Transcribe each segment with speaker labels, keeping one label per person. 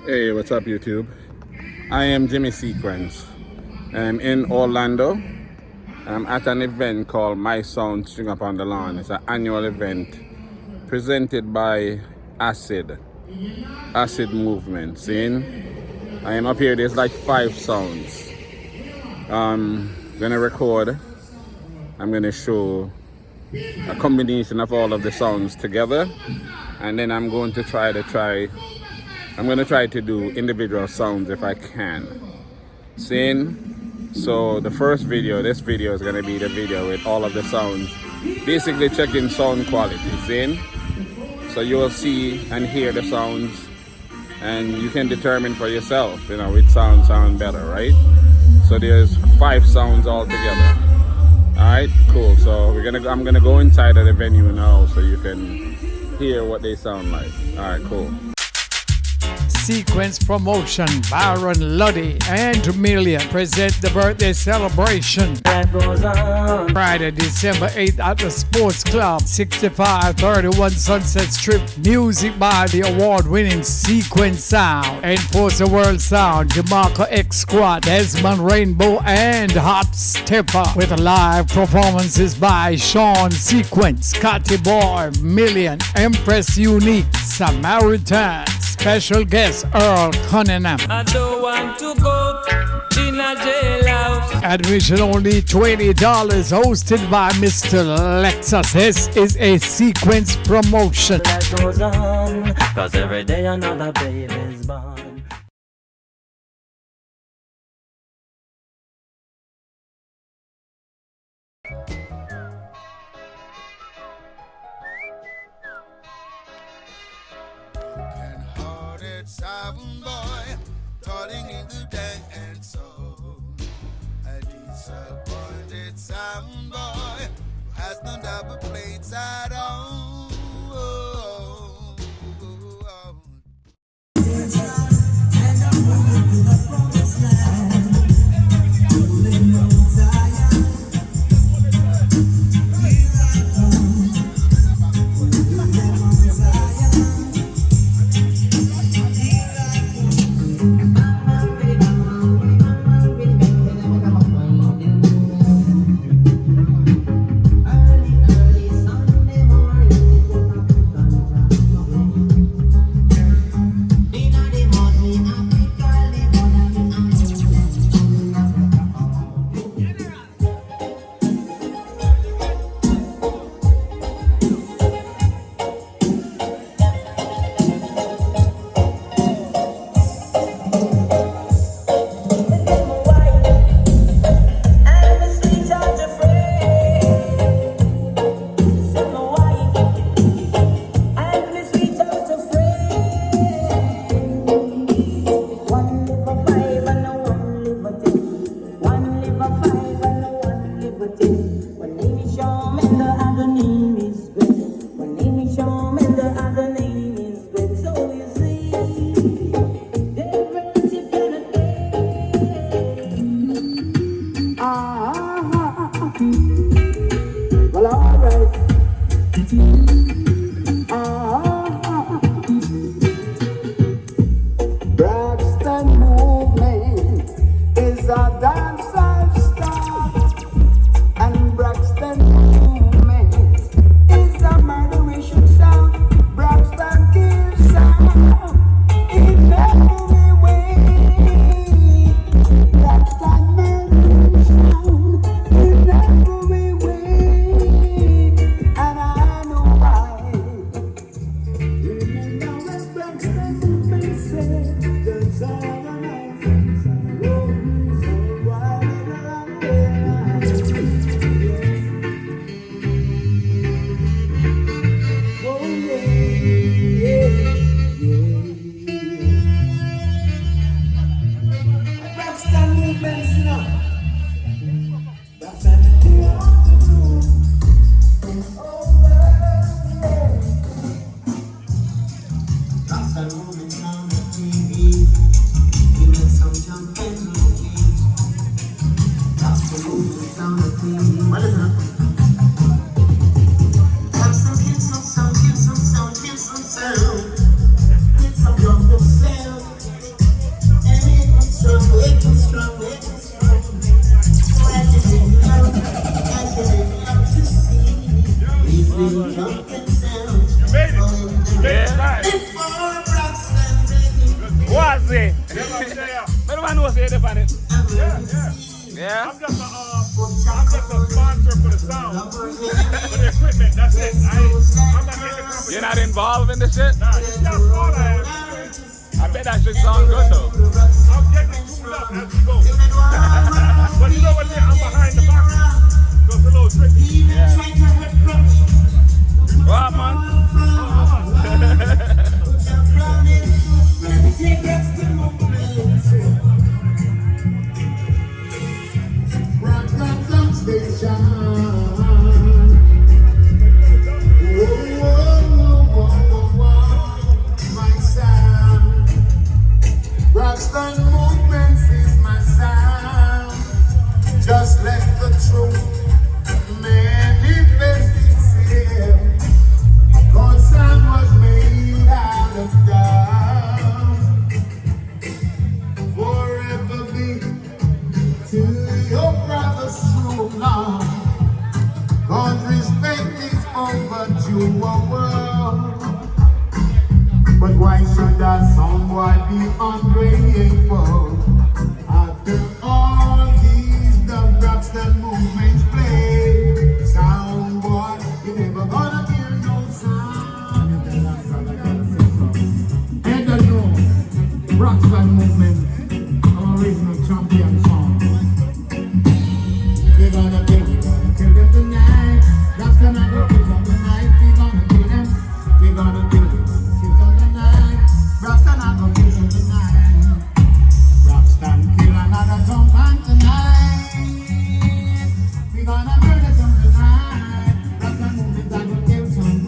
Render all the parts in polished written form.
Speaker 1: Hey, what's up, YouTube? I am Jimmy Sequence. I'm in Orlando. I'm at an event called My Sound String Up on the Lawn. It's an annual event presented by Acid Movement. Seeing? I am up here. There's like 5 sounds. I'm gonna record. I'm gonna show a combination of all of the sounds together, and then I'm going to try to do individual sounds if I can. Seeing? So the first video, this video is gonna be the video with all of the sounds, basically checking sound quality. Seeing? So you will see and hear the sounds, and you can determine for yourself, which sound better, right? So there's 5 sounds all together. All right, cool. So I'm gonna go inside of the venue now, so you can hear what they sound like. All right, cool.
Speaker 2: Sequence Promotion, Baron Luddy and Million present the birthday celebration. Friday, December 8th at the Sports Club, 6531 Sunset Strip. Music by the award-winning Sequence Sound, Enforcer World Sound, DeMarco X Squad, Desmond Rainbow, and Hot Stepper, with live performances by Sean Sequence, Catty Boy, Million, Empress Unique, Samaritan, special guest Earl Cunningham.
Speaker 3: I don't want to go in a jailhouse.
Speaker 2: Admission only $20, hosted by Mr. Lexus. This is a Sequence promotion.
Speaker 4: Life goes on, 'cause every day another baby's born.
Speaker 5: Sound boy, toiling in the dance soul. A disappointed sound boy who has no double plates at all.
Speaker 6: Early Sunday morning.
Speaker 1: See? I don't know say the pan it. Yeah?
Speaker 6: I'm just a sponsor for the sound. For the equipment, that's it. I'm not getting the company.
Speaker 1: You're not involved in the shit?
Speaker 6: Nah, it's just all I am.
Speaker 1: I bet that shit sound good though.
Speaker 6: I'm getting tuned up as we go. But you know what? I'm behind the box. So it's a little tricky.
Speaker 1: What, man?
Speaker 5: Rockstar movements is my sound. Just let the truth manifest itself. Cause sound was made out of dust. Forever be to your brother's true love. Cause respect is overdue a world. But why should a someone be ungrateful? After all these dub rocks that movements play, sound boy, you never gonna hear no sound. And I know, rocks and movement, original champion song. We're gonna kill them tonight. Rocks and I go kill them tonight. We're gonna kill them. We're gonna kill them. Rockstar not gonna kill them tonight. Rockstar kill another someone tonight. We gonna murder some tonight. Rockstar movement that will kill some.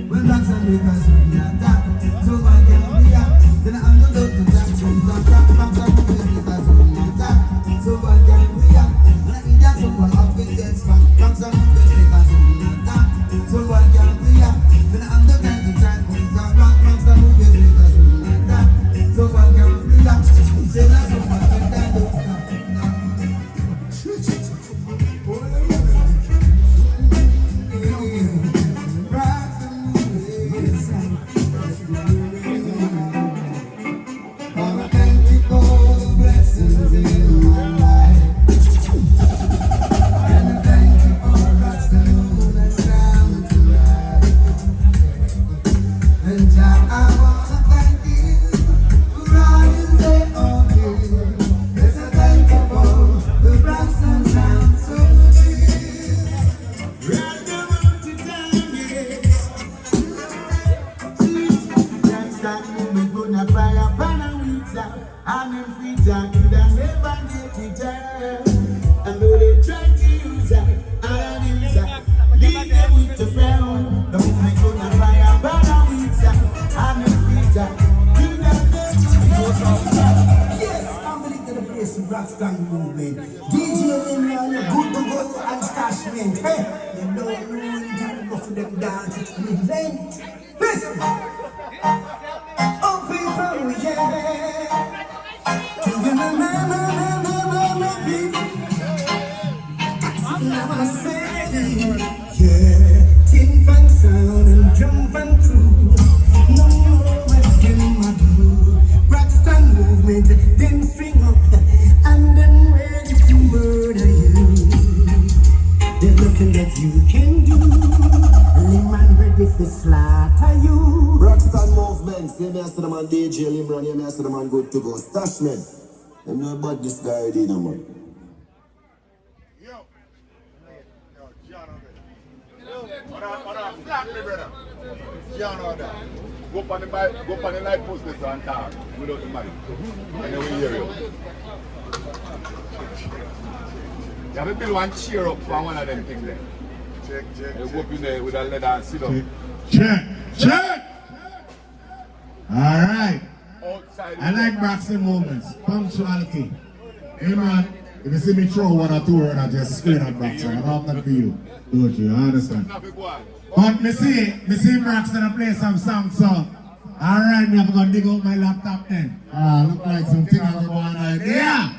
Speaker 7: When Rockstar make us we attack, so I can be up. Then I'm gonna go to that. Rockstar movement that we attack, so I can be up. When I need that, so I up with that spot. Rockstar movement that we attack, so I can be up. Then I'm the guy to try. So I can relax. Say that so much and that don't stop. Gonna thank you for the blessings in my life. Gonna thank you for God's love and sound tonight. And I wanna thank you. Rockstar movement, DJ Limran, good to go and Stashman. Hey, you know what we gotta go for them dance and event. Listen, oh people, yeah. Do you remember people? Now I say, yeah, tin fan sound and jump and crew. No more what can I do? Rockstar movement, then string up. And then ready to murder you. There's nothing that you can do. Limran ready to slaughter you.
Speaker 8: Rockstar movement, say me as the man DJ Limran, you me as the man good to go. Stashman, you know about this guy, you know, man.
Speaker 6: Yo, John, flat me, brother. John, go up on the light post this and talk without the mic. And then we hear you. You have to build one cheer up for one of them things there. Check. You go up in there with a leather and sit up.
Speaker 5: Check. All right.
Speaker 6: Outside.
Speaker 5: I like boxing movements, punctuality. Hey man, if you see me throw one or two words, I just screen at boxing. I don't have that for you. Don't you? I understand. But me see Braxton play some songs, so alright, me have to go dig out my laptop then. Look like something I'm going on there.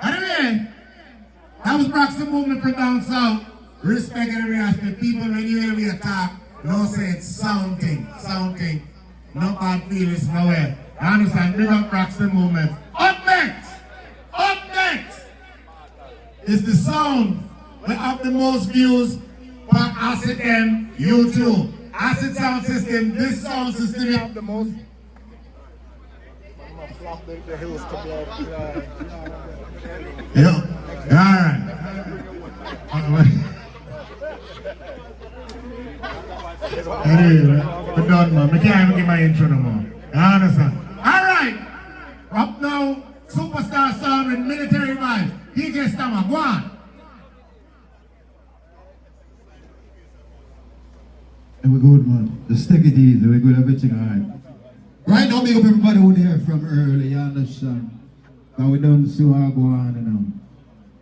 Speaker 5: Anyway, that was Braxton movement from down south. Respect and respect people when you hear me talk. No say it's sound thing.
Speaker 9: No bad feelings, no way. You understand? Big up Braxton movement. Up next is the sound. We have the most views on Acid M YouTube. Acid Sound System, this sound system you have the most. Yeah, alright. Anyway, we're done, man. I can't even get my intro no more. You understand? Alright. Up now, superstar sound with military vibes. DJ Stammer, go on.
Speaker 10: And we're good, man. Just take it easy. We're good, everything alright. Right now, big up everybody who there from early, you understand? But we don't see what go on, you know.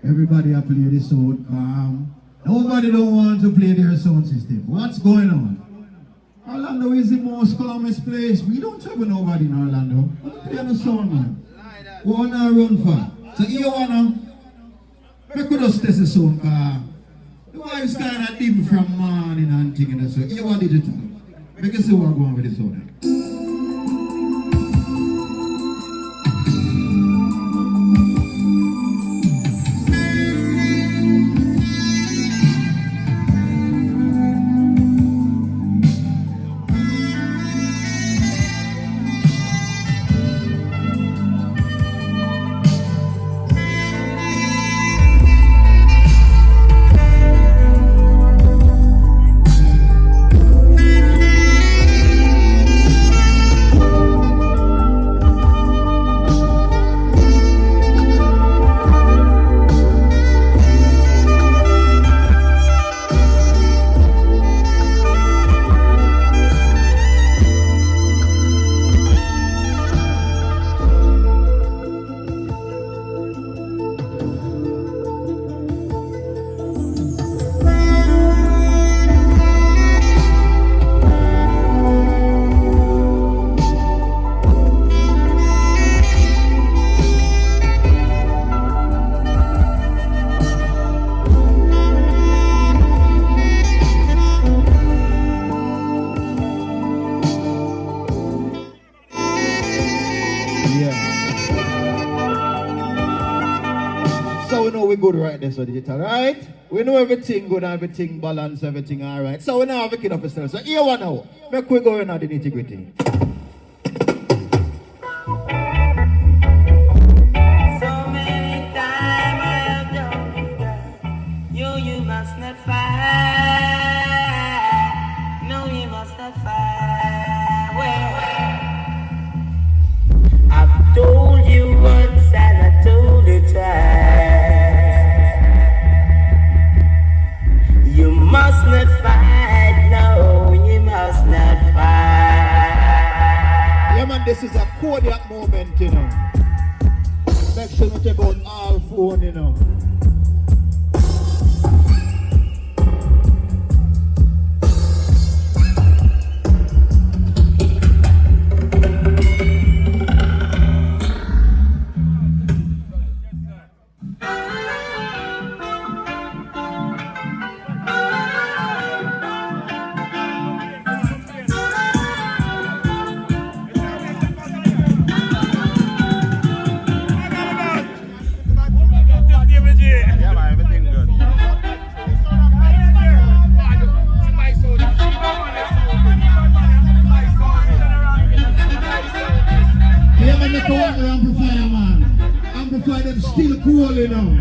Speaker 10: Everybody have play this sound calm. Nobody don't want to play their sound system. What's going on? Orlando is the most calmest place. We don't trouble nobody in Orlando. We don't play on the sound, man. We wanna run for. So you wanna, we could just test the sound car. The wife's kind of dim from morning and thinking so you want digital. Make us see what going with this sound. Good right there, so digital, right? We know everything good, everything balanced, everything alright. So we now have a kid of ourselves. So here one now. Make we go in on the nitty-gritty.
Speaker 3: So many times I have told you, girl, you must not fight. No, you must not fight. Well, I've told you once and I told you twice. You must not fight, no, you must not fight.
Speaker 10: Yeah, man, this is a cardiac moment, you know. Make sure you take out all phone, you know. Still cool, you know.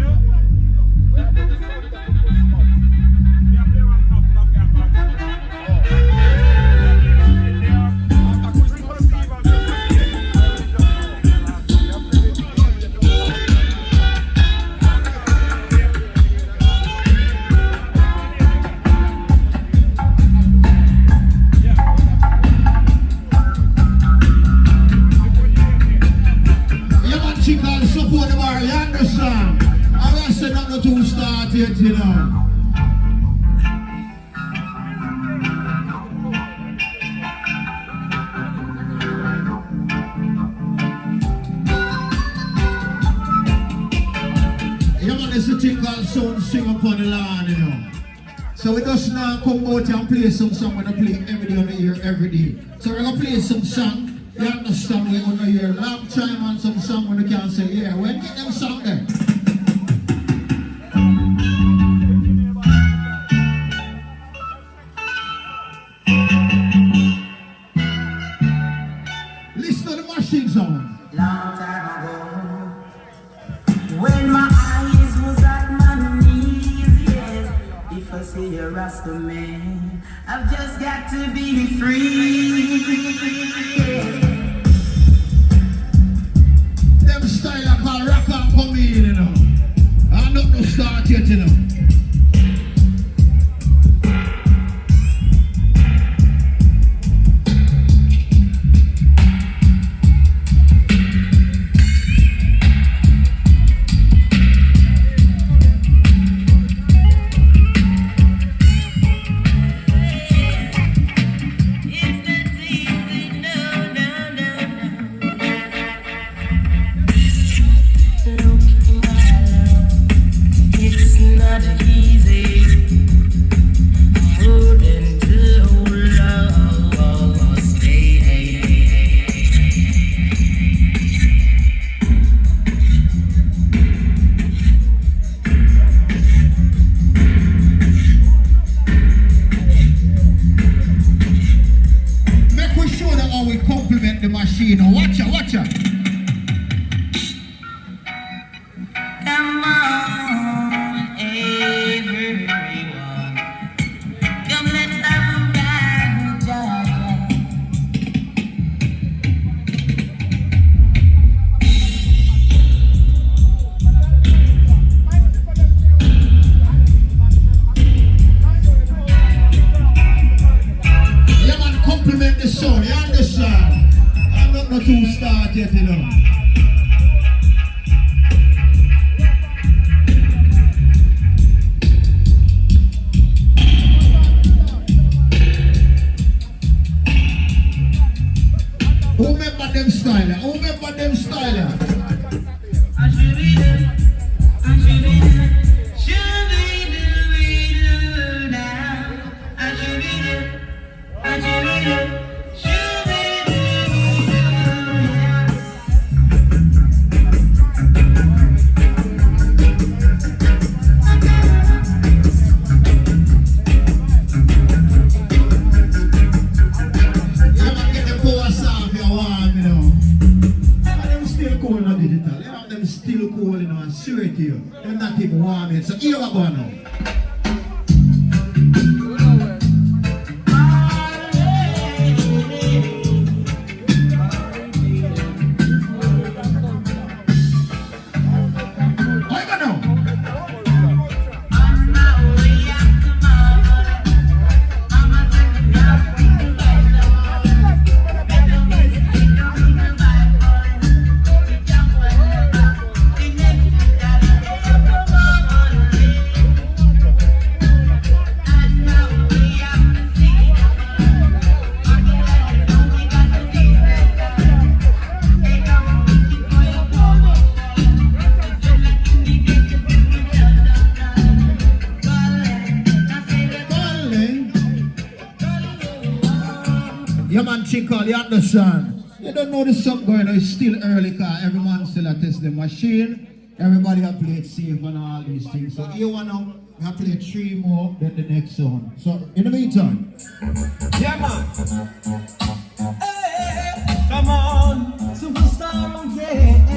Speaker 10: Support the bar, you understand? I said not to start yet, you know. Yeah, man, there's a thing called sound sing upon the land, you know. So we just now come out and play some song when I play every day on the ear, every day. So we're gonna play some song. You understand we're gonna hear long time and some song when you can say, yeah, when get them song there. Listen to the machine sound.
Speaker 3: Long time ago, when my eyes was at my knees, yes. If I see a Rasta man, I've just got to be free. Yes.
Speaker 10: Them style I call rock and come in, you know. I'm not no start yet, you know. The machine, watch ya, watch ya.
Speaker 3: Come on, everyone. Come, let's have a ride, Georgia.
Speaker 10: Yeah, man, compliment the sound, you understand? I'm not too start yet, you know. Who remember them style? Who remember them style? Still cool, you know, and swear to you. They're not even warm yet. So here we go now. Yeah, man, Chinkle, you understand? You don't know the song going on, it's still early, because every man still a test the machine. Everybody have played safe and all these things. So here one now, we have to play 3 more, then the next song. So, in the meantime.
Speaker 3: Yeah, man. Hey, come on, superstar again.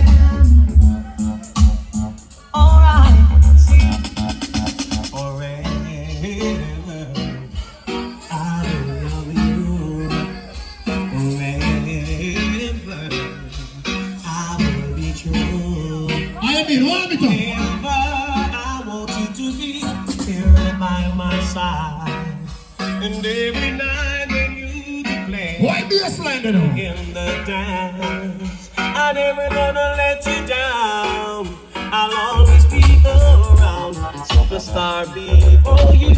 Speaker 3: All right. Forever, I will love you. Forever, I will be true.
Speaker 10: I mean, what me talk?
Speaker 3: I want you to be here by my side. And every night when you play,
Speaker 10: why be a slander now?
Speaker 3: In the dance, I never gonna let you down. I'll always be around. Superstar before you,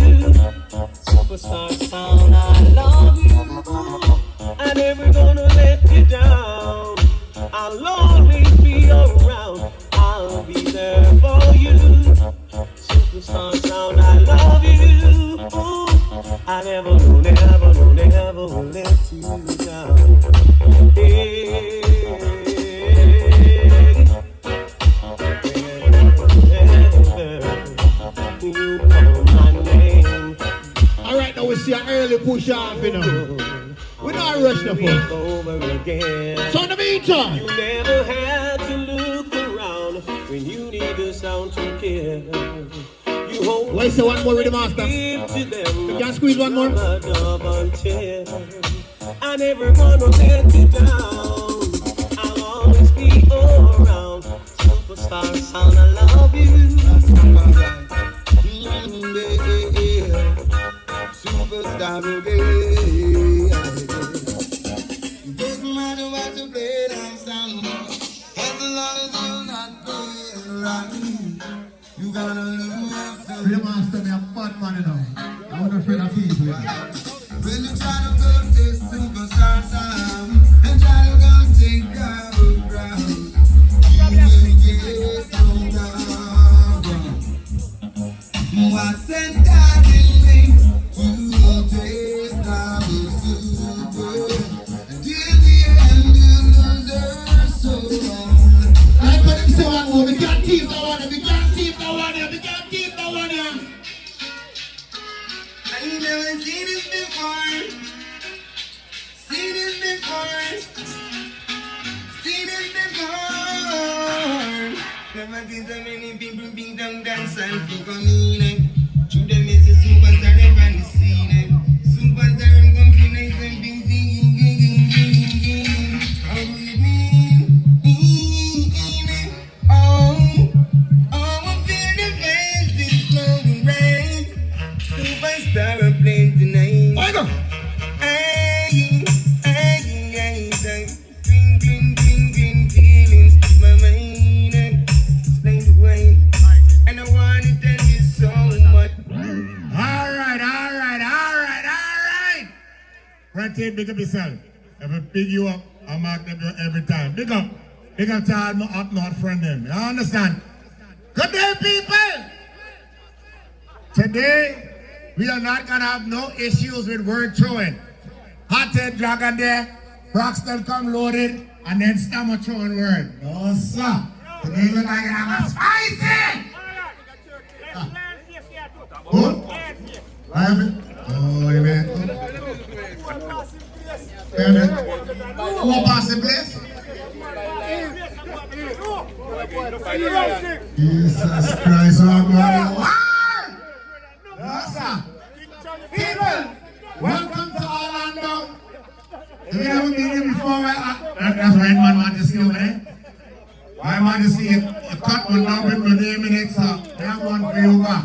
Speaker 3: superstar sound. I love you. I never gonna let you down. I'll always be around. I'll be there for you. Superstar sound. I love you. never, no, never, no, never will let you down. Hey, you call my name.
Speaker 10: Alright, now we see an early push off, you know. We're not rushing the phone.
Speaker 3: Over again.
Speaker 10: So in the meantime,
Speaker 3: You never had to look around when you need a sound to care. You hold
Speaker 10: wait, say one more with the master.
Speaker 3: give to them.
Speaker 10: You can squeeze one more.
Speaker 3: A double chair. I never gonna let you down. I'll always be around. Superstar sound, I love you.
Speaker 5: Superstar again. Doesn't matter what you play, that sound. As long as you're not playing right, you gotta lose.
Speaker 10: With the master, me a bad man, you know. I'm not afraid of people.
Speaker 5: When you try to go this superstar sound and try to go take our ground, you will get thrown down. What's that in me? You will taste our super. Until the end, you lose your soul.
Speaker 10: Like when them say one more, we can't keep the one, we can't keep the one, we can't keep the one.
Speaker 5: I never seen this before. Seen this before. Seen this before. Never seen so many people being down dance and folk on me. To them is a superstar, they find the scene. Superstar, I'm complaining and being singing. How do you mean? Oh, I feel the face is flowing right. Superstar, I'm playing tonight. Twinkling feelings to my mind. Explain the way, and I want to tell you so much.
Speaker 9: Alright. Rantain, big up yourself. If I big you up, I mark them every time. Big up to all my up north friend them. You understand? Good day, people! Today, we are not gonna have no issues with word throwing. Hot-head dragon there, Broxton come loaded, and then Stammer throwing word. No, sir. Today we're gonna have a spicy! Who? Lion? Oh, you mean? Who pass the place? Jesus Christ, oh God. Yes, sir. People, welcome to Orlando. If you haven't been here before, that's why man want to see over there. Why want to see a cut one now with my name in it, so they have one for you back.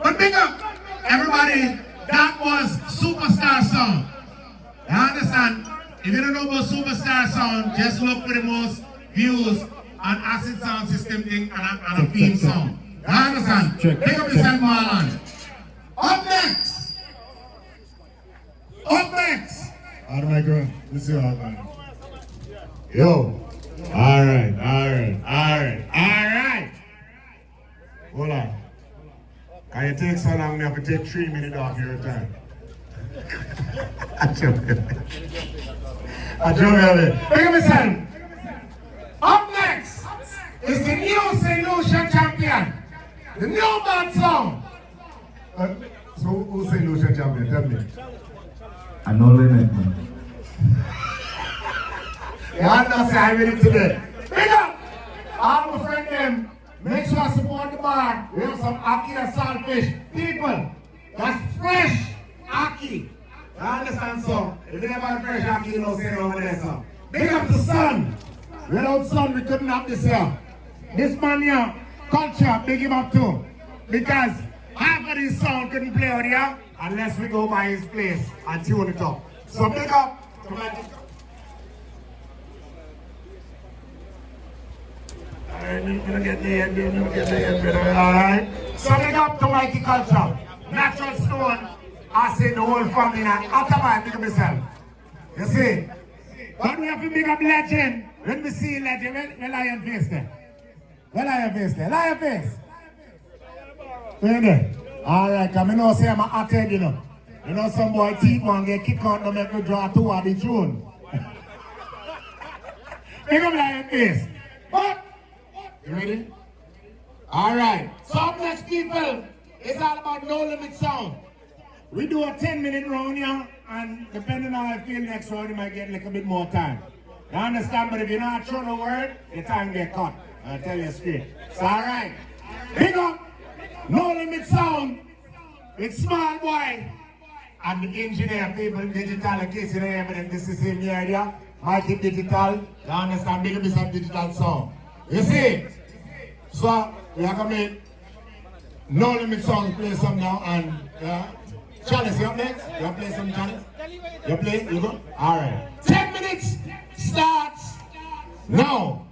Speaker 9: But big up, everybody, that was Superstar Sound. You understand? If you don't know about Superstar Sound, just look for the most views on Acid Sound System thing and a theme song. You understand? Pick up yourself, Marlon. Up next. Out of my girl. This is all man. Yo. Alright. Hold on. Can you take so long? I have to take 3 minutes off your time. I joke. Pick up yourself. Up next is the new St. champion. The new band song. So who's St. Lucia champion? Tell me.
Speaker 10: I know limit, man.
Speaker 9: You understand I'm ready today. Big up! All my friends them. Make sure I support the bar. We have some ackee and saltfish. People, that's fresh ackee. You understand, so? If you never had fresh ackee, you know, say over there, so. Big up the sun. Without sun, we couldn't have this here. This man here, culture, big him up too. Because half of this sound couldn't play out here unless we go by his place and tune it up. So big up to my... Alright. So big up to Mikey Culture. Natural Stone. I say the whole family now. After my big up myself. You see? But we have to big up legend. When we see legend, where Lion Face there? Where Lion Face there? Lion Face. Where there? Alright, I know say I'm a hot head, you know. You know some boy teeth man get kicked out to make me draw 2 of the June. Think of like this. But, you ready? Alright, so up next people, it's all about No Limit Sound. We do a 10-minute round here, and depending on how I feel next round, you might get a little bit more time. You understand? But if you're not sure the word, your time get cut. I'll tell you straight. So alright. Big up No Limit Sound with Small Boy and the engineer people digital in case you don't have it. This is in the area. Mikey Digital. You understand? Big up this digital sound. You see? So we are gonna make No Limit Sound play some now and Chalice, you up next? You want to play some Chalice? You play? You go? Alright. 10 minutes starts now.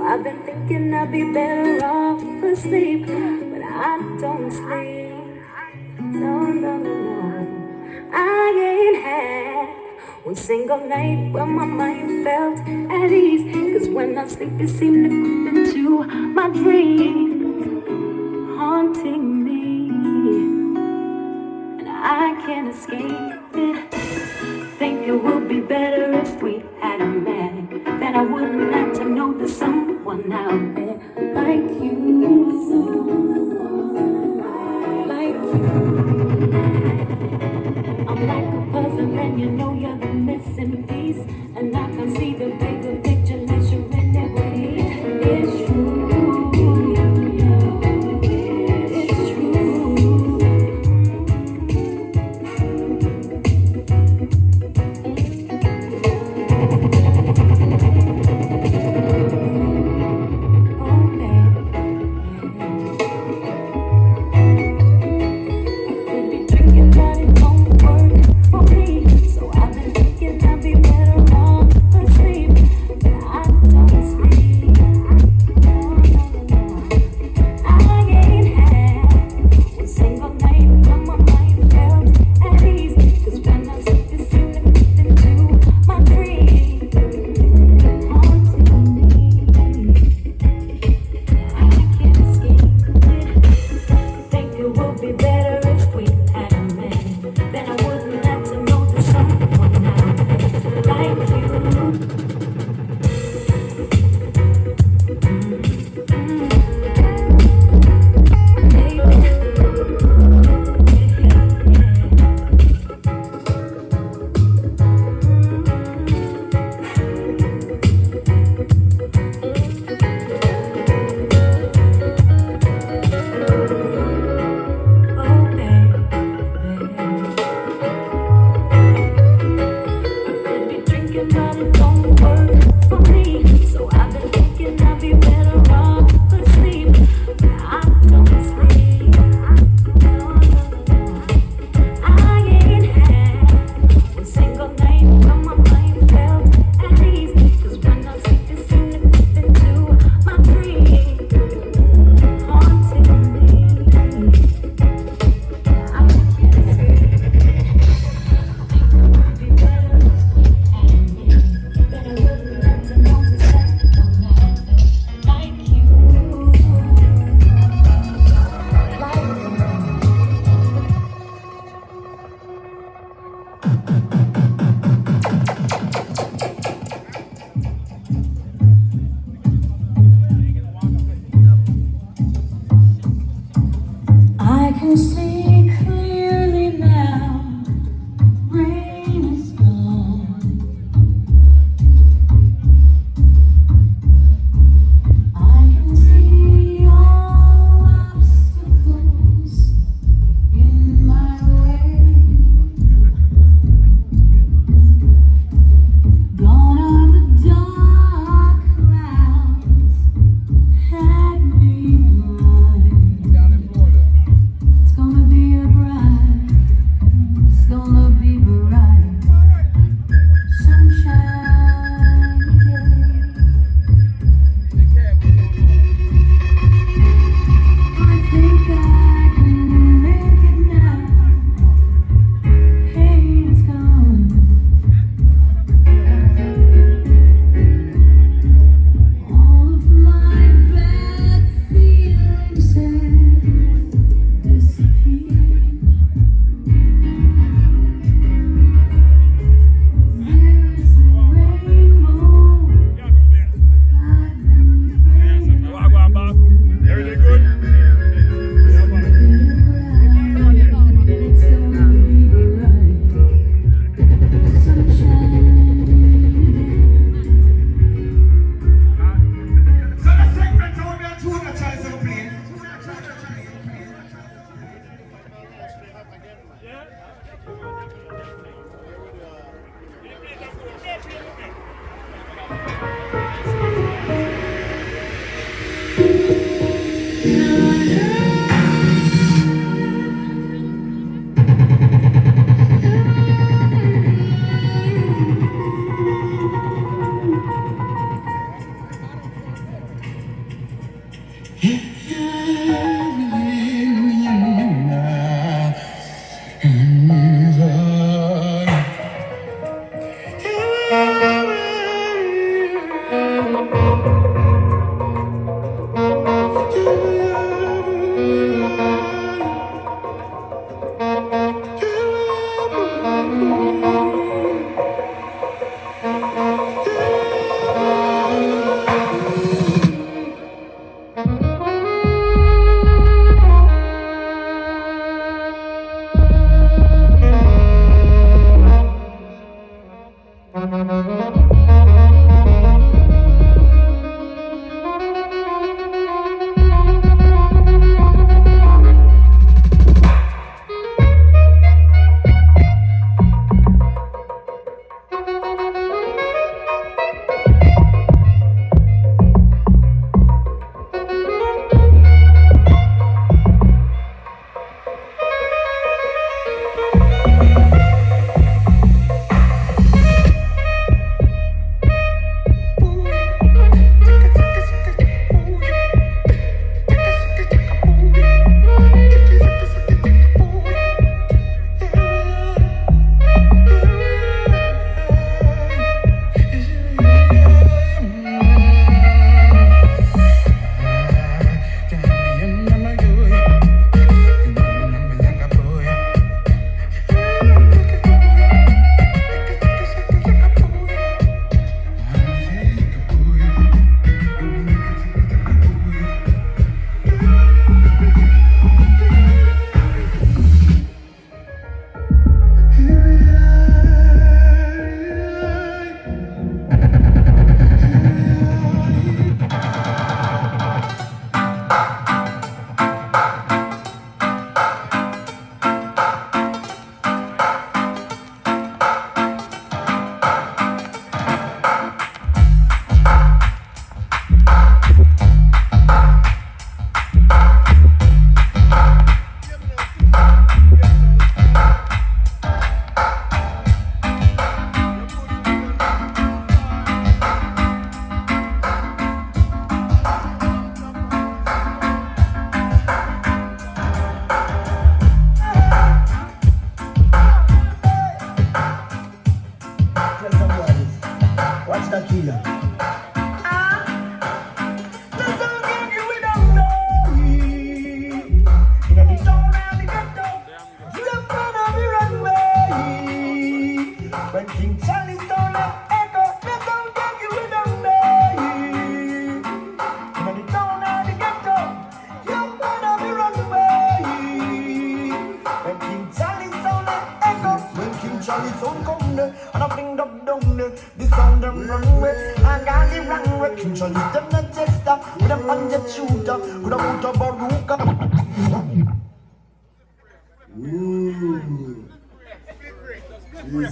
Speaker 11: I've been thinking I'd be better off asleep, but I don't sleep. No, no, no, no. I ain't had one single night where my mind felt at ease. Cause when I sleep, it seemed to creep into my dreams, haunting me, and I can't escape it. Think it would be better if we had a man, that I wouldn't have to know there's someone out there like you, like you. I'm like a puzzle and you know you're the missing piece, and I can see the bigger picture unless you're in it with me. It's true.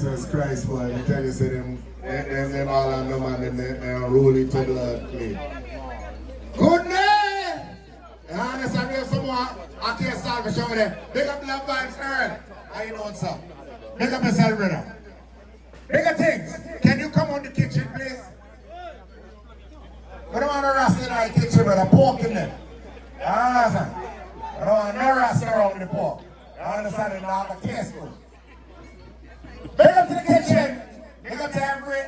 Speaker 8: Jesus Christ, boy, I tell you, say them all on the man, and roll it to blood, please. Good night! And honestly, we have someone, I can't start for showing them. Big up Love Vibes Earl. How you doing, sir? Big up yourself, brother. Bigger things. Can you come on the kitchen, please? We don't want to rasta in the kitchen, brother. Pork in there. You understand? We don't want no rasta around the pork. You understand? It's not a taste good. Big up to the kitchen. Big up to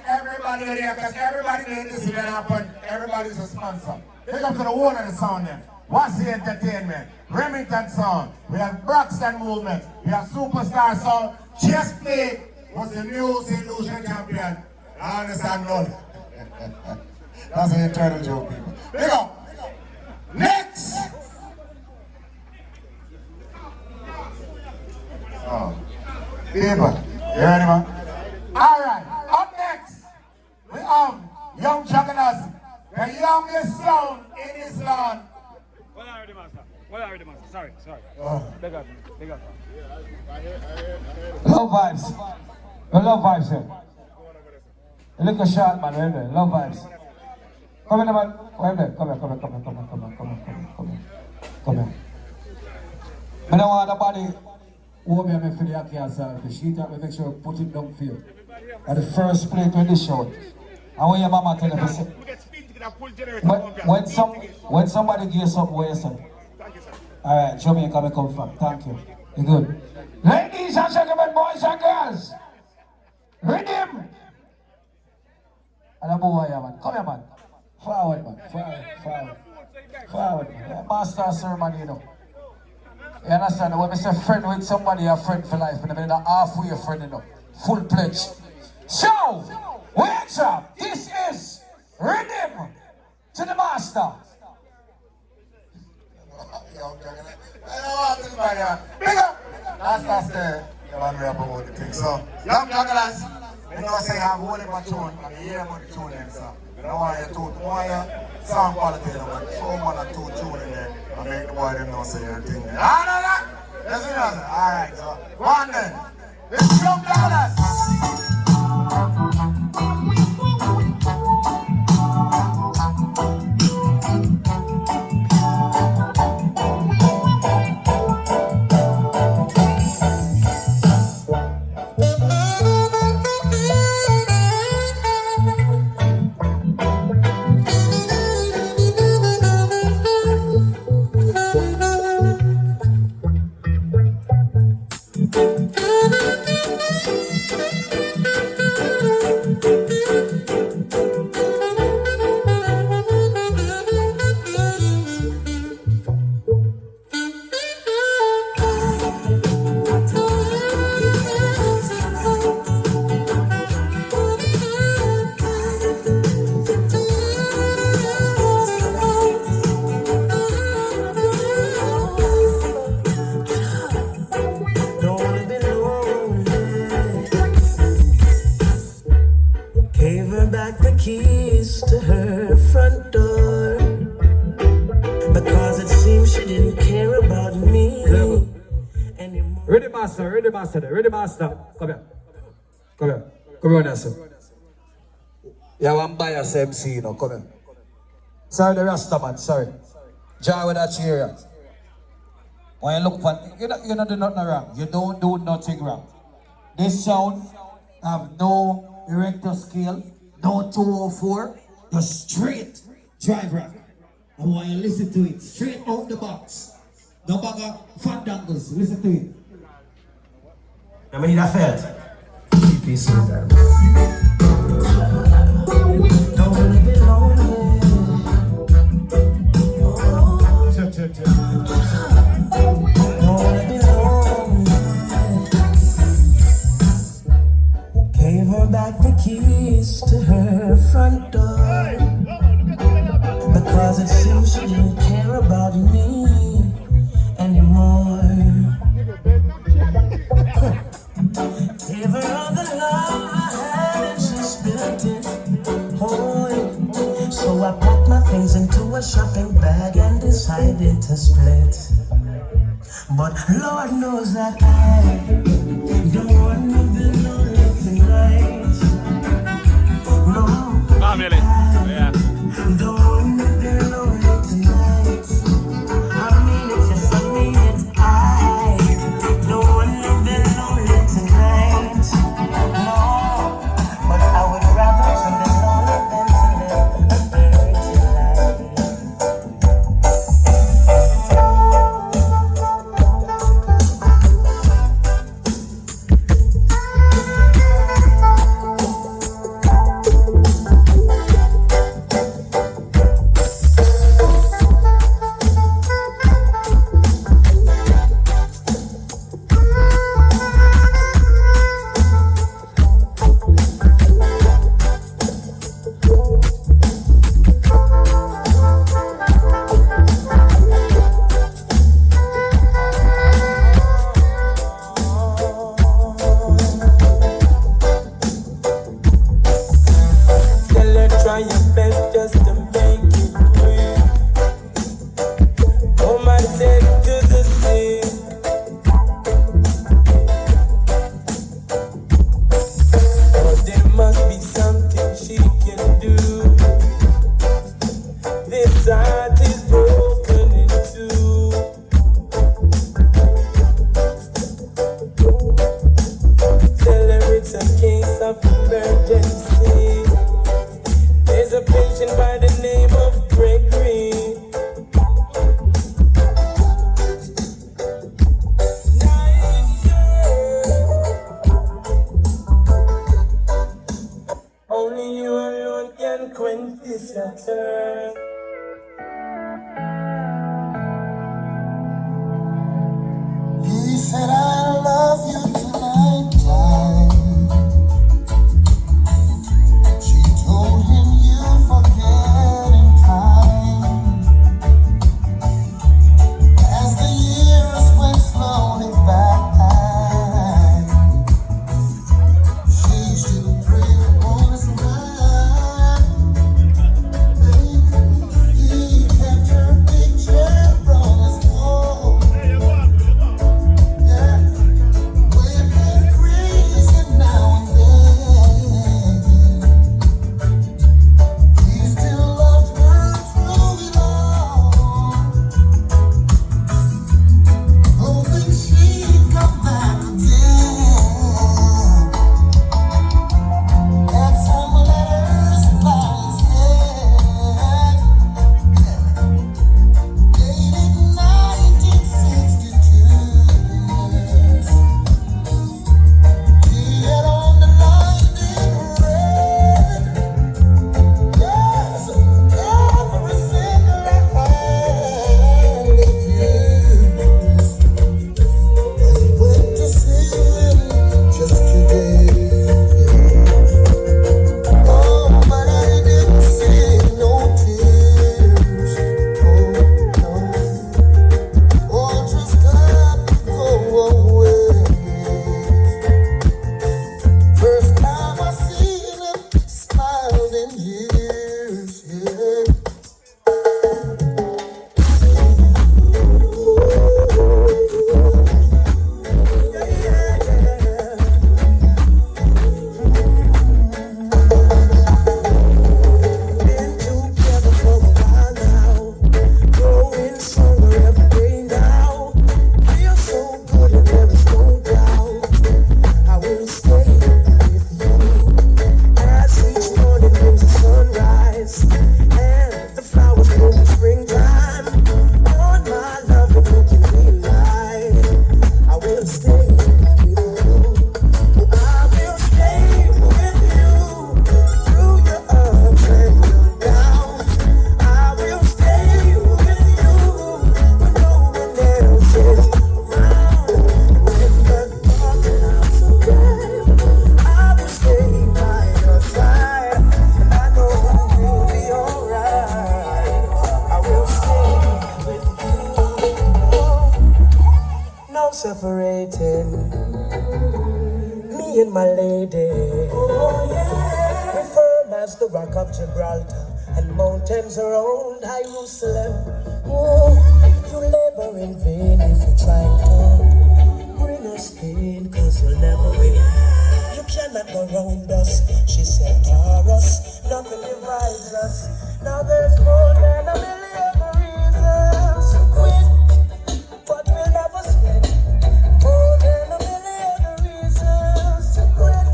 Speaker 8: everybody there, because everybody made this event happen. Everybody's a sponsor. Big up to the whole of the sound there. What's the entertainment? Remington Sound. We have Braxton Movement. We have Superstar Sound. Just Play was the new St. Lucia champion. I understand none. That's an internal joke, people. Big up. Next. Oh. People. You ready, man? All right. Up next, we have Young Juggernaut, the youngest sound in this land.
Speaker 12: Well, I already, master. Sorry. Big up.
Speaker 2: Love vibes. The love vibes here. You look a shot, man, right there. Love vibes. Come in, man. Come here. I don't want nobody who me and me feel like yourself. The sheet up, make sure you put it down for you. At the first plate when they show it. And when your mama tell you,
Speaker 13: When somebody gives something, what you say? Alright, Jamaica, me come from. Thank you. You good? Ladies and gentlemen, boys and girls, rhythm. And a boy, man. Come here, man. Forward, man. Forward, man. Yeah, master of ceremony, you know. You understand? When I say friend with somebody, a friend for life. But I'm not halfway a friend, you know. Full pledge. So, what's up? This is rhythm to the master.
Speaker 8: Big up! That's the one we have about the thing. So, young jugglers, you know, say I'm holding my tune, and you hear about the tune them, so. You don't want your tune, you want your sound quality, you know, but throw one or two tune in there, and make the boy them know say your thing there. Yes, you know, alright, so, go on then. This is young jugglers.
Speaker 13: Ready, master. Come here. Come here, Nasa. You have one bias MC, you know. Come here. Sorry, the Rasta man. Sorry. Jar with that chair. When you look for, you don't do nothing wrong. You don't do nothing wrong. This sound have no erector scale, no 204. You're straight drive rock. I want you to listen to it straight out the box. No bag of fandangles. Listen to it. I mean, I felt. Keep it so down. Don't wanna be lonely. Don't wanna be lonely. Gave her back the keys to her front door. Because it seems she didn't care about me anymore. Gave her all the love I had and she spilled it. Oh, yeah. So I packed my things into a shopping bag and decided to split. But Lord knows that I don't want to be lonely tonight. No,
Speaker 1: Family. Yeah.
Speaker 13: don't want to be lonely tonight. I mean it, yes, I mean it. I don't want to be lonely tonight. No, but I would rather to be lonely than to live a dirty life. Try your best just to make it quick. Oh, my take to the sea. Oh, there must be something she can do. This heart is broken in two. Tell her it's a case of emergency. There's a patient by the name
Speaker 3: separating me and my lady. Oh, yeah. We're firm as the rock of Gibraltar and mountains around Jerusalem. Oh, you labor in vain if you try to bring us pain, cause you'll never win. You cannot go round us, she said, Taurus, nothing divides us. Now there's more than a million reasons to quit, but we'll never split. More than a million reasons to quit,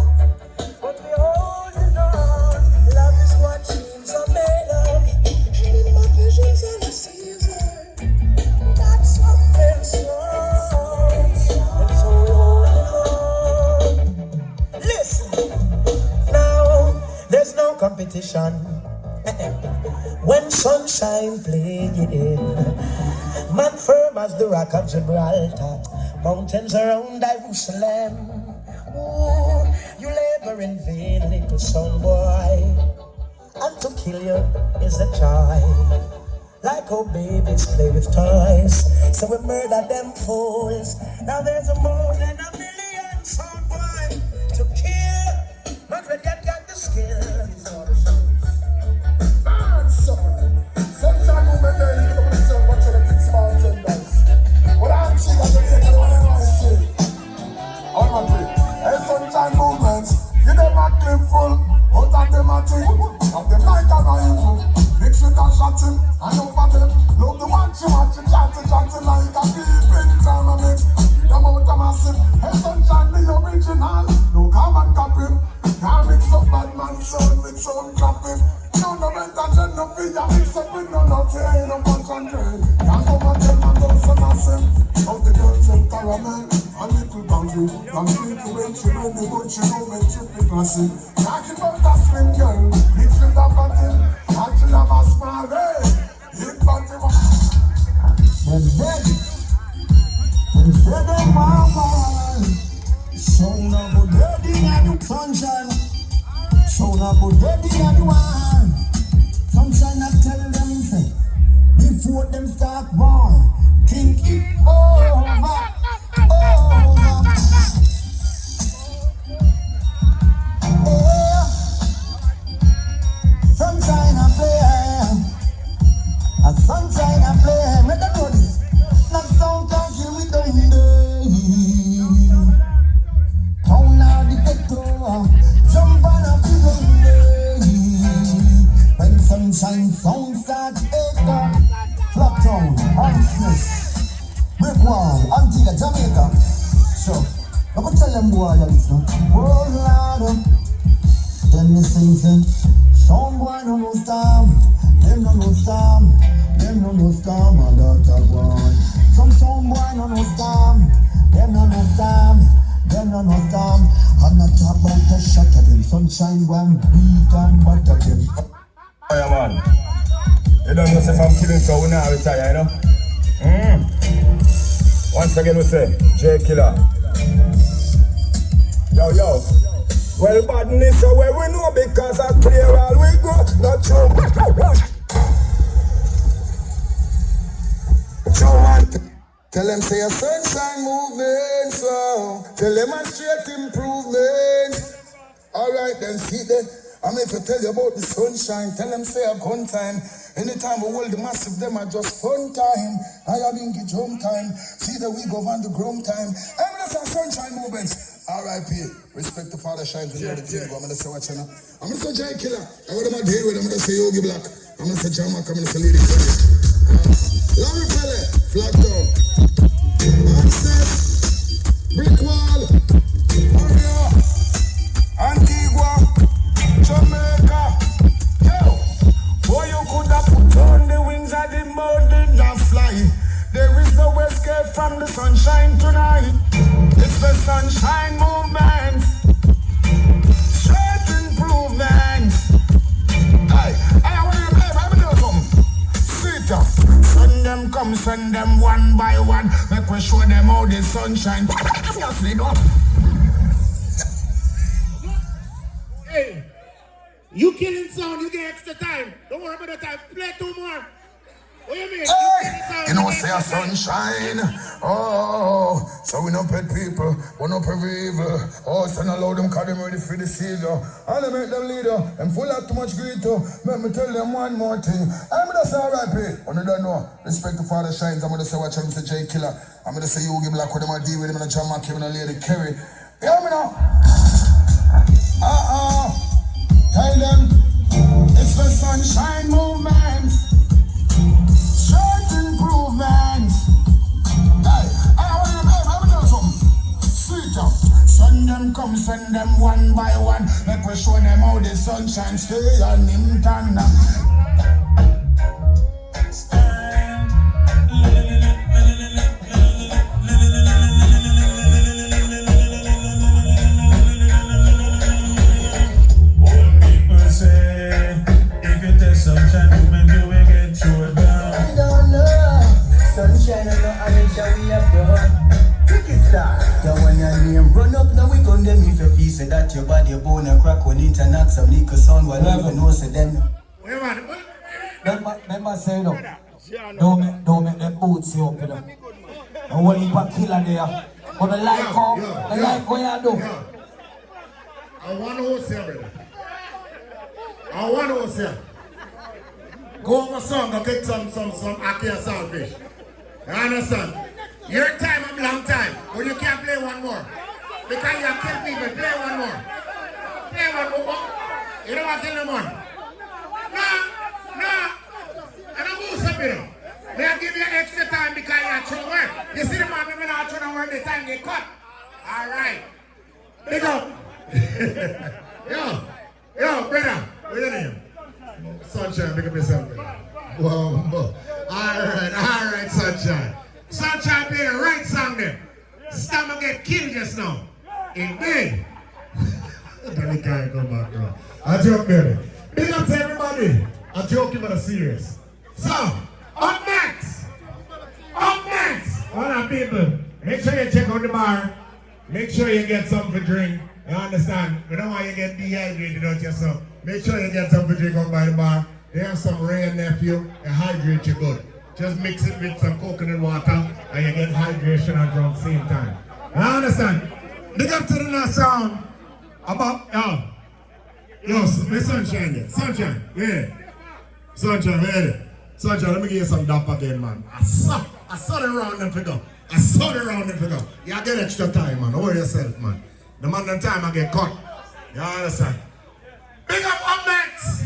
Speaker 3: but we're holding on. Love is what dreams are made of, and in my visions and the season, that's something strong, and so we're holding on. Listen, now there's no competition when sunshine playing, man firm as the rock of Gibraltar, mountains around Jerusalem. Ooh, you labor in vain, little son boy, and to kill you is a joy. Like how babies play with toys, so we murder them fools. Now there's more than a million son boy to kill, but when you got the skill.
Speaker 8: Sunshine movement there, you know, so much of the big small tenders. What I'm seeing, I don't think anyone else see. On my way. Hey, sunshine movements, you them a clip full, out of them a thing, of them like a rifle. Mix with a shotting, and over them, love the watching, chanting like a peeping tournament. With them out of massive, hey, sunshine the original, no common copy. Can't mix up bad man sound with sound clapping. No rent and gen, no fee, I mix up with no nothing, ain't no punch and drain. Can't come and tell my girls and I sing. Out the girls and caramel, a little boundary. From people when she know the good, she know when she be classy. Can't keep up that slim girl, mix with that fatty. And she have a smile, hey, hit fatty. Then ready, when you say them mama, so now go dirty and you sunshine. So now go dirty and you want. Sunshine, I tell them, say, before them start war, think it over, over. Yeah. Sunshine, I play, a sunshine, I play. Make them know this. Not sound can kill me down there. Town now detector, jump on a big day. When sunshine sound start echo, Flat Town, Harshness, Brick Wall, Antigua, Jamaica. So, I'm gonna tell them boy you listen. Oh Lord, them me sing. Some boy no no storm, them no no storm, them no no storm, a daughter boy. Some boy no no storm, them no no storm, them no no storm. I'm not talk about the shot at them. Sunshine one beat and butter them.
Speaker 13: Yeah, man. You don't know if I'm killing, so we now retire, you know? Once again, we say, J Killer. Yo. Well, badness, so where we know because I clear all we go, not true. True, man. Tell them say a sunshine movement, so tell them a straight improvement. Alright, then see that. I'm here to tell you about the sunshine. Tell them say a gun time. Anytime we hold the massive, them are just fun time. I have in the drum time. See the we go on the groom time. I'm gonna say sunshine movements. R.I.P. Respect the father shines with all the team. I'm gonna say what you know. I'm gonna say J Killer. I want to deal with. I'm gonna say Yogi Black. I'm gonna say Jama. I'm gonna say Lady Kelly. Larry Pele. Flat Down. Access. Brick Wall. Oreo. Antigua. Jamaica, yo, boy, you could have put on the wings of the mountain and fly. There is no escape from the sunshine tonight. It's the sunshine movement, straight improvement. Hey, I want to play, I'm doing something. Sit up, send them come, send them one by one. Make we show them how the sunshine. Seriously, no.
Speaker 9: Hey. You killing sound, you get extra time. Don't worry about the time. Play two more. What do you mean?
Speaker 8: Hey, you know what's say a sunshine. Oh, so we no pet people, we no pet evil. Oh, so not allow them cause them ready for the season. And they make them leader, them full of too much greed too. Let me tell them one more thing. I'm gonna say R.I.P. When you don't know, respect to Father Shines. I'm gonna say watch him, Mr. J Killer. I'm gonna say you give Black with them, I deal with him, and John Mackey, and Lady Kerry. You hear me now? Tell them, it's the sunshine movement. Short improvement. Hey, I wanna know something. Sweet up. Send them come, send them one by one. Let me show them how the sunshine stay on him tan.
Speaker 7: Sunshine on the orange and we have run. Cricket star. The one your name run up now we condemn if you feel say that your body bone a crack when it knock some liquor sound while even know say them.
Speaker 13: Remember say no. Don't make them boots you up, you know. And when you put killer there. But I like how you do.
Speaker 9: I want to say, brother. I want to say. Go over song and get some Akia saltfish. You understand? Your time and long time, but you can't play one more. Because you have killed people, play one more. Play one more. You don't want to kill no more. No. And I'm going to say, you know. May I give you extra time because you are trying to work. You see the man, when I'm trying to work, the time they cut. All right. Big up. Yo, brother. What's your name? Sunshine, big up yourself. Whoa. All right, Sunshine. Sunshine play the right song there. Stomach get killed just now. In bed. Then he can't come back, bro. I joke, baby. Big up to everybody. I'm joking, but I'm serious. So, up next. All our people, make sure you check out the bar. Make sure you get something to drink. You understand? We don't want you to get dehydrated out yourself. Make sure you get something to drink out by the bar. They have some rain, nephew, and hydrate you good. Just mix it with some coconut water and you get hydration at the same time. You understand? Big up to the last sound about, yo, Sunshine there. Sunshine, yeah. Sunshine, ready? Sunshine, let me give you some dap again, man. I saw the round them figure. You get extra time, man. Hold yourself, man. The man the time I get cut. You understand? Big up next.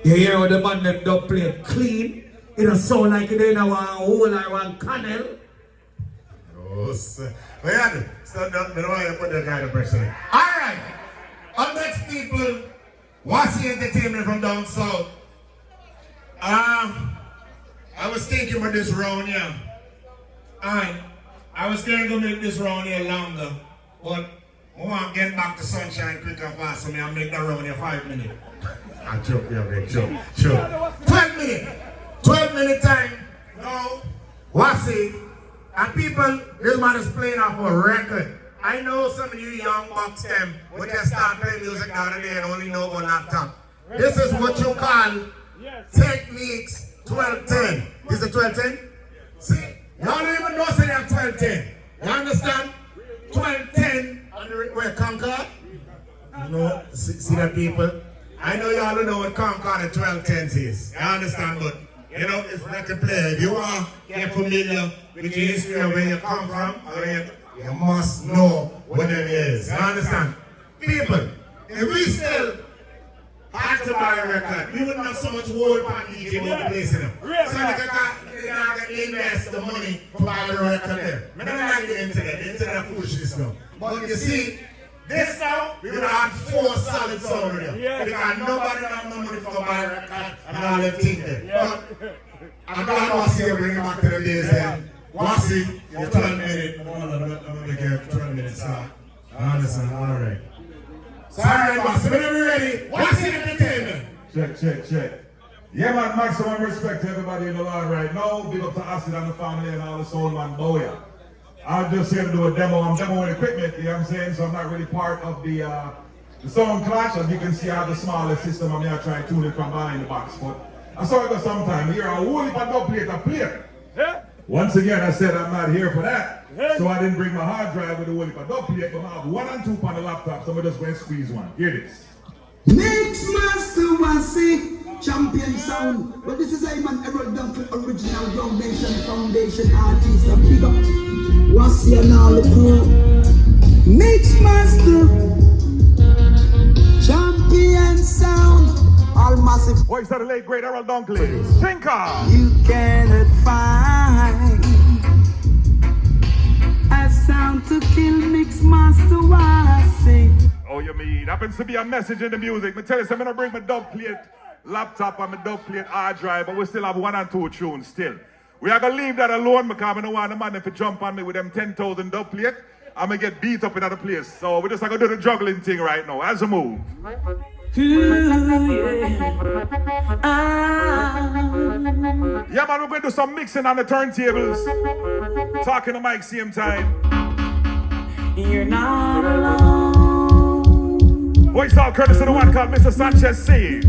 Speaker 13: You hear how the man them don't play clean? It don't sound like it ain't a hole or one canal.
Speaker 9: Oh, sir. What you do? So don't want you put that kind of pressure in. Alright. Up next, people. What's the entertainment from down south? I was thinking about this round here. And I was going to make this round here longer. But I want to get back to Sunshine quick and fast, so I make that round here 5 minutes. I joke, yeah, big joke. 12 minutes. 12-minute time. No. What's it? And people, this man is playing off a record. I know some of you young bucks them, when they start playing music down there and only know about laptop. This is what you call Techniques 1210. Is it 1210? See, y'all don't even know say they have 1210. You understand? 1210 on the where Concord. You know, see that people? I know y'all don't know what Concord and 1210 is. You understand? But you know, it's record player. If you are get familiar with the history of where you come from, you must know what it is. You understand? People, if we still had to buy a record, we wouldn't have so much work on DJ about placing them. So they can invest the money to buy the record there. I don't like the internet foolishness now. But you see, this now, we would have 4 solid songs there. Because nobody have no money for buy a record and all them things there. But I'm glad Wasi bring it back to the days then. Wasi, you're 12 minutes. I'm going to get 12 minutes. I understand. All right. Sorry, Wasi, whenever you're ready, Wasi entertainment.
Speaker 14: Check. Yeah, man, maximum respect to everybody in the line right now. Big up to Acid and the family and all the soul man Boya. I'm just here to do a demo. I'm demoing equipment, you know what I'm saying? So I'm not really part of the sound clash. As you can see, I have the smallest system. I'm here trying to tune it from behind the box. But I saw it go sometime. Here, a whole heap of dub plate, a plate.
Speaker 12: Yeah.
Speaker 14: Once again, I said I'm not here for that. So I didn't bring my hard drive with a whole heap of dub plate, but I have 1 and 2 on the laptop, so I'm just going to squeeze one. Hear this.
Speaker 7: Mix Master Wasi, champion sound. But this is Ayman Errol Duncan, original foundation artist. A big up Wasi and all the crew. Mix Master, champion sound. All massive.
Speaker 14: Voice of the late great Errol Dunkley. Tinker.
Speaker 7: You cannot find a sound to kill Mix Master Wasi.
Speaker 14: Oh, you mean? Happens to be a message in the music. Me tell you, I'm going to bring my dub plate laptop and my dub plate hard drive, but we still have 1 and 2 tunes still. We are going to leave that alone because I don't want the man if you jump on me with them 10,000 dub plate, I'm going to get beat up in other place. So we're just going to do the juggling thing right now. As a move. Yeah, man, we're going to do some mixing on the turntables. Talking to Mike same time.
Speaker 3: You're not alone.
Speaker 14: Voice all courtesy of the one called Mr. Sanchez C.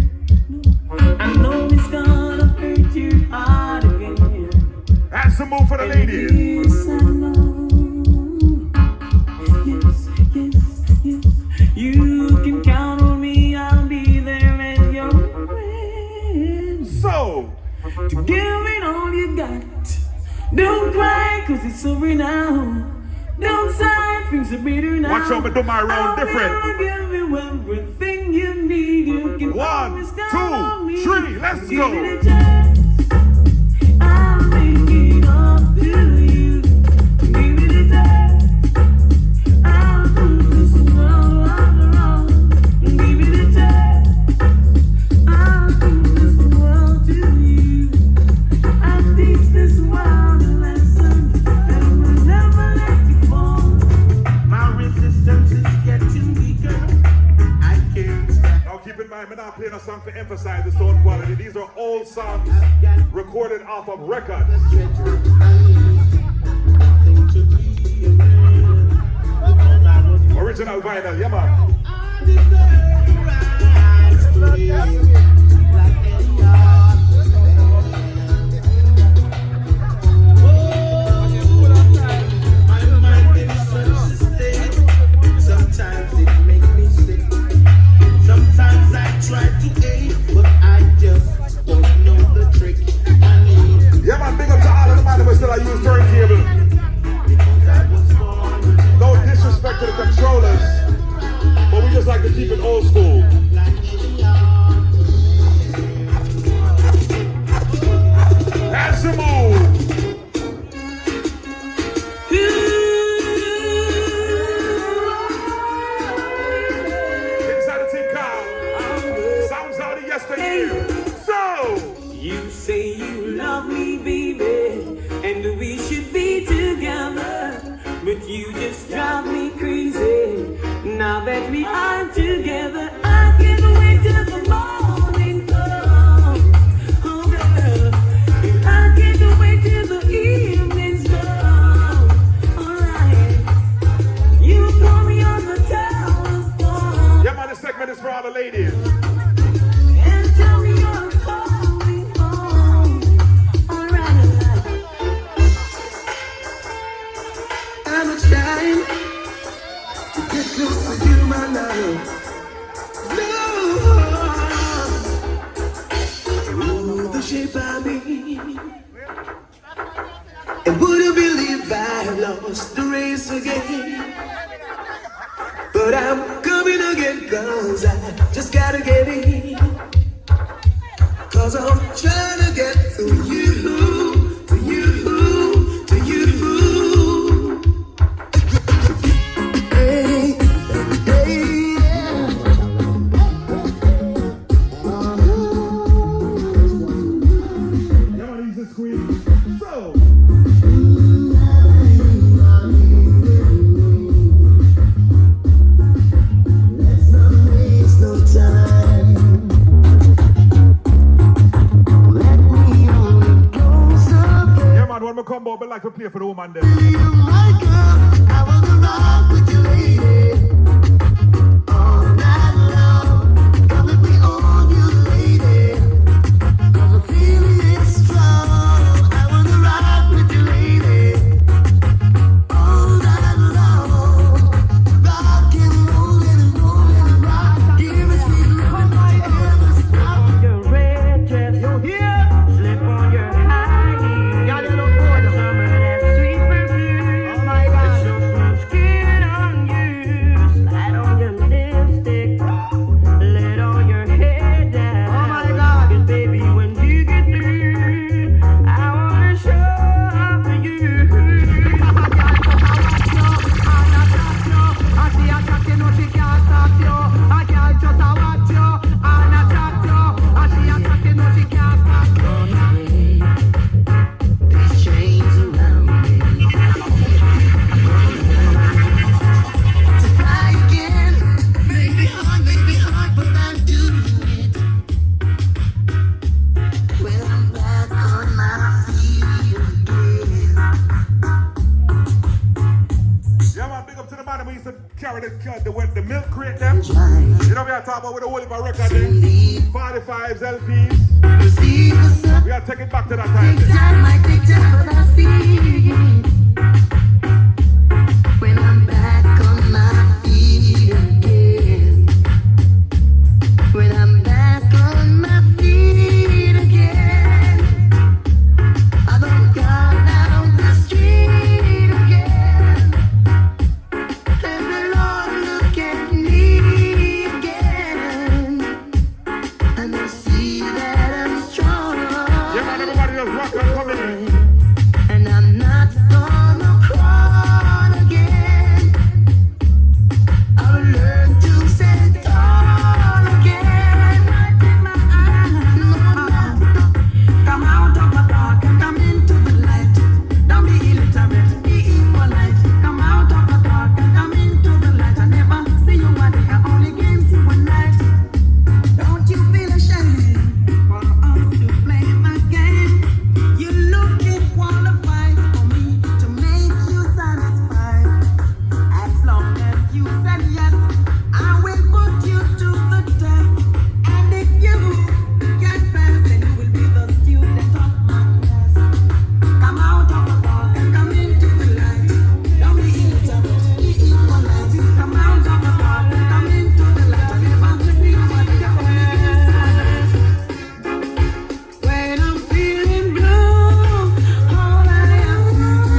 Speaker 3: I know it's gonna hurt your heart again.
Speaker 14: That's the move for the ladies.
Speaker 3: Yes, I know. Yes, yes, yes. You can count on me, I'll be there and your friend.
Speaker 14: So,
Speaker 3: to give it all you got. Don't cry, cause it's over now. Don't sigh, things are better now.
Speaker 14: Watch out, me do my round different.
Speaker 3: I'll give you everything you need. You can
Speaker 14: 1, 2, 3, let's
Speaker 3: give
Speaker 14: go.
Speaker 3: it a chance. I'll make it up to you. Give it a chance. I'll prove this world wrong. Give it a chance. I'll prove this world to you. I'll teach this world a lesson that will never let you fall. My resistance is getting weaker. I can't stop.
Speaker 14: Now keep in mind, we're not playing a song to emphasize the sound quality. These are old songs recorded off of records. Original vinyl, yeah man.
Speaker 3: Sometimes it makes me sick. Sometimes I try to aim, but I just don't know the trick.
Speaker 14: Yeah man, big up to all of the man who still use turntable. No disrespect to the controllers, but we just like to keep it old school. That's the move. Inside the team car, sounds out of yesteryear. So
Speaker 3: You say you love me, baby, and we should be together, but you just drive me crazy. Now that we are together, I can't wait till the morning comes. Oh girl, I can't wait till the evening's come. Alright, you call me on the telephone.
Speaker 14: yeah man, this segment is for all the ladies.
Speaker 3: And tell me you're coming home. Alright. How much time to get close to you, my love? No. Ooh, the shape I mean. And would you believe I lost the race again? But I'm coming again, cause I just gotta get in. Cause I'm trying to get to you, to you, to you. Hey, hey, yeah.
Speaker 14: Yeah man, he's a squeeze. So
Speaker 3: Let's not waste no time. Let me only close up.
Speaker 14: yeah man, when we come out, we like to play for the woman there.
Speaker 3: My girl, I wanna rock with you, lady. All night long. Come let me own you, lady. 'Cause
Speaker 14: the milk crate them. You know we are talking about with the whole of a record there. 45s, LPs. We are taking back to that time.
Speaker 7: When I'm back on my feet again. When I'm back on my feet again. I don't go down the street again. And the Lord look at me again. And I see that I'm strong.
Speaker 14: Yeah, man, everybody just rock and come in.
Speaker 7: And I'm not gonna crawl again. I'll learn to stand tall again. Come out of the dark and come into the light. Don't be illiterate, be impolite. Come out of the dark and come into the light. I never see you one day, I only game you one night. Don't you feel ashamed for us to play my game? You looking qualified for me to make you satisfied. As long as you said yes, I will put you to the test. And if you get past, then you will be the student of my class. Come out of the dark and come into the light. Don't be illiterate, be impolite. Come out of the dark and come into the light. I never see you what you only when I'm feeling blue, all I have to do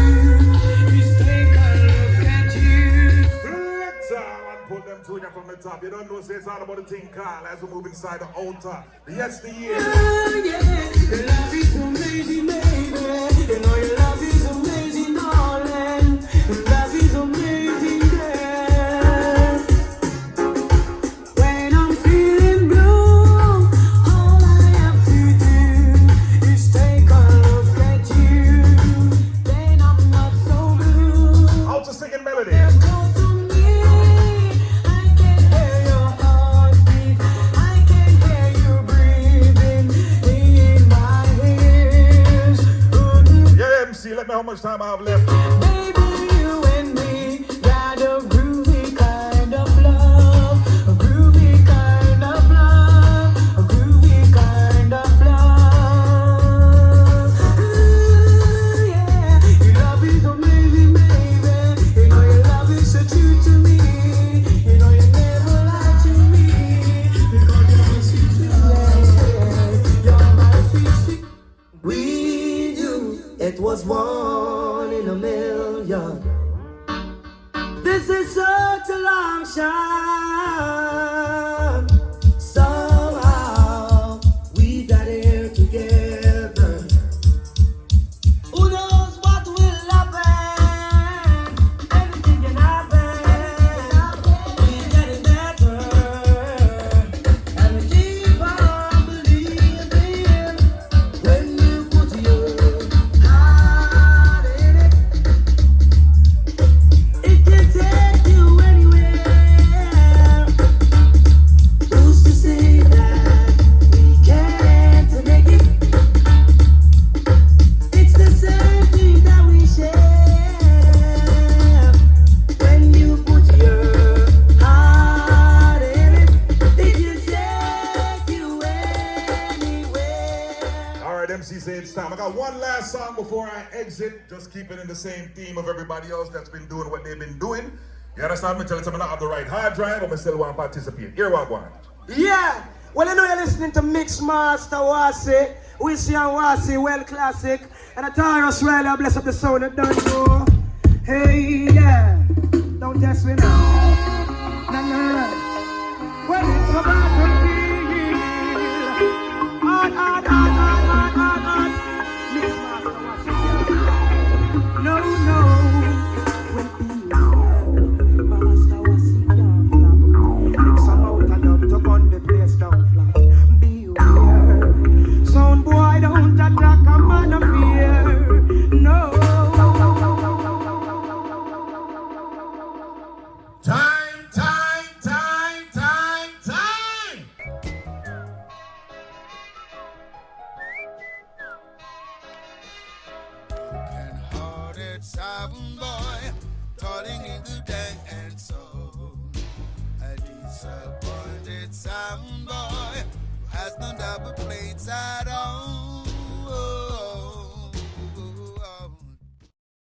Speaker 7: is take a look at you.
Speaker 14: And put them two from the top. You don't know, say it's all about the thing, Carl, as we move inside the altar. Yes, the year.
Speaker 7: Your love is amazing, baby. You know your love is amazing, darling. Your love is amazing, girl. When I'm feeling blue, all I have to do is take a look at you. Then I'm not so blue.
Speaker 14: Out to singing melody.
Speaker 7: Close to me, I can hear your heartbeat. I can hear you breathing in my ears.
Speaker 14: Yeah, MC, let me know how much time I have left.
Speaker 7: Baby, you and me got a groovy kind of love. A groovy kind of love. A groovy kind of love. Ooh, yeah. Your love is amazing, baby. You know your love is so true to me. You know you never lie to me. Because you're my sweet, sweet lady. You're my sweet, sweet. We knew it was one in a million. This is such a long shot. Somehow we got here together. Who knows what will happen? Everything can happen. We're getting better. And we keep on believing when you put your heart in it. It can take you anywhere. Who's to say that we can't make it? It's the same thing that we share. When you put your heart in it, it can take you anywhere.
Speaker 14: All right, MC, say it's time. I got one last song before I exit. Just keep it in the same theme of everybody else that's been doing what they've been doing. You understand me? Tell them I don't have the right hard drive, but I still want to participate. Here we go.
Speaker 3: Yeah, well, I know you're listening to Mixmaster Wasi. We see on Wasi, well classic. And a Taurus Riley, bless up the sound of Dunno. Hey, yeah, don't test me now. No. Well, it's about to feel on. Mixmaster Wasi. No. When Master Wasi can't flap. It's about a dub to gun the place down flat. Beware. Sound boy don't attack a man of fear. No.
Speaker 8: Time.
Speaker 5: Broken-hearted sound boy, toiling in the dance soul. disappointed sound boy who has no double plates at home.